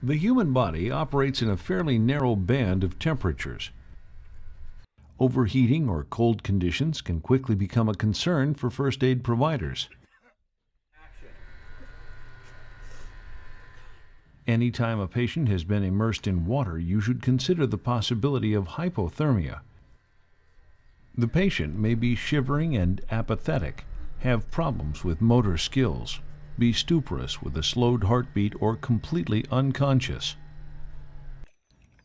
The human body operates in a fairly narrow band of temperatures. Overheating or cold conditions can quickly become a concern for first aid providers. Anytime a patient has been immersed in water, you should consider the possibility of hypothermia. The patient may be shivering and apathetic, have problems with motor skills, be stuporous with a slowed heartbeat, or completely unconscious.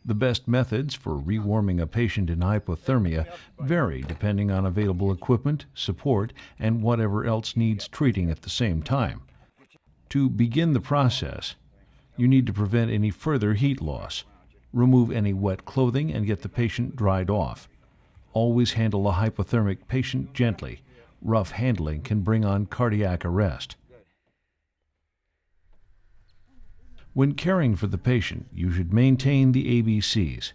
The best methods for rewarming a patient in hypothermia vary depending on available equipment, support, and whatever else needs treating at the same time. To begin the process, you need to prevent any further heat loss. Remove any wet clothing and get the patient dried off. Always handle a hypothermic patient gently. Rough handling can bring on cardiac arrest. When caring for the patient, you should maintain the ABCs.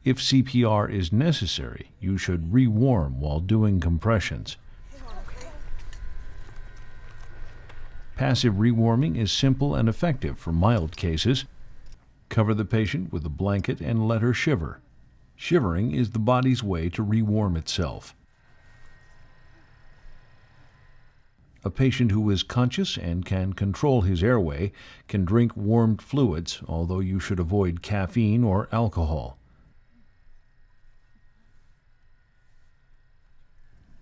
If CPR is necessary, you should rewarm while doing compressions. Passive rewarming is simple and effective for mild cases. Cover the patient with a blanket and let her shiver. Shivering is the body's way to rewarm itself. A patient who is conscious and can control his airway can drink warmed fluids, although you should avoid caffeine or alcohol.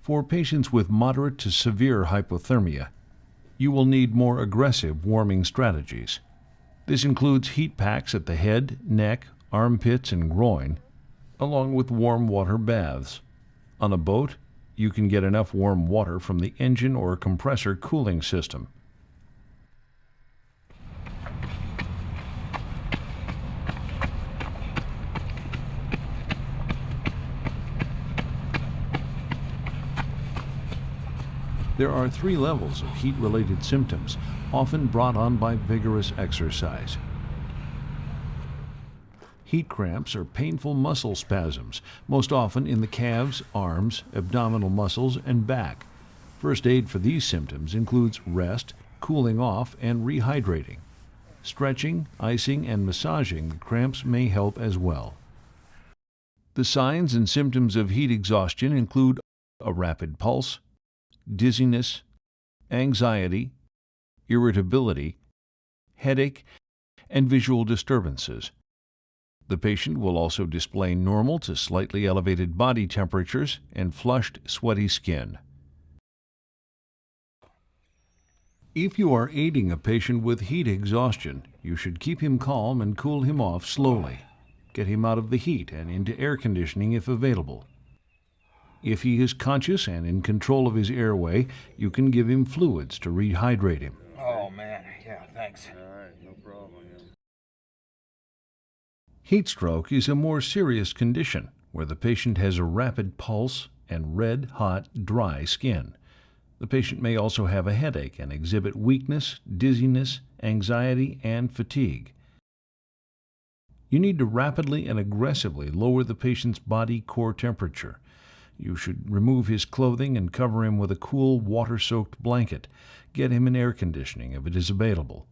For patients with moderate to severe hypothermia, you will need more aggressive warming strategies. This includes heat packs at the head, neck, armpits, and groin, along with warm water baths. On a boat, you can get enough warm water from the engine or compressor cooling system. There are 3 levels of heat-related symptoms, often brought on by vigorous exercise. Heat cramps are painful muscle spasms, most often in the calves, arms, abdominal muscles, and back. First aid for these symptoms includes rest, cooling off, and rehydrating. Stretching, icing, and massaging the cramps may help as well. The signs and symptoms of heat exhaustion include a rapid pulse, dizziness, anxiety, irritability, headache, and visual disturbances. The patient will also display normal to slightly elevated body temperatures and flushed, sweaty skin. If you are aiding a patient with heat exhaustion, you should keep him calm and cool him off slowly. Get him out of the heat and into air conditioning if available. If he is conscious and in control of his airway, you can give him fluids to rehydrate him. Oh man, yeah, thanks. All right, no problem. Yeah. Heat stroke is a more serious condition where the patient has a rapid pulse and red, hot, dry skin. The patient may also have a headache and exhibit weakness, dizziness, anxiety, and fatigue. You need to rapidly and aggressively lower the patient's body core temperature. You should remove his clothing and cover him with a cool, water-soaked blanket. Get him in air conditioning if it is available.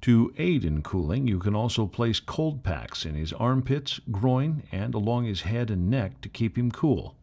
To aid in cooling, you can also place cold packs in his armpits, groin, and along his head and neck to keep him cool.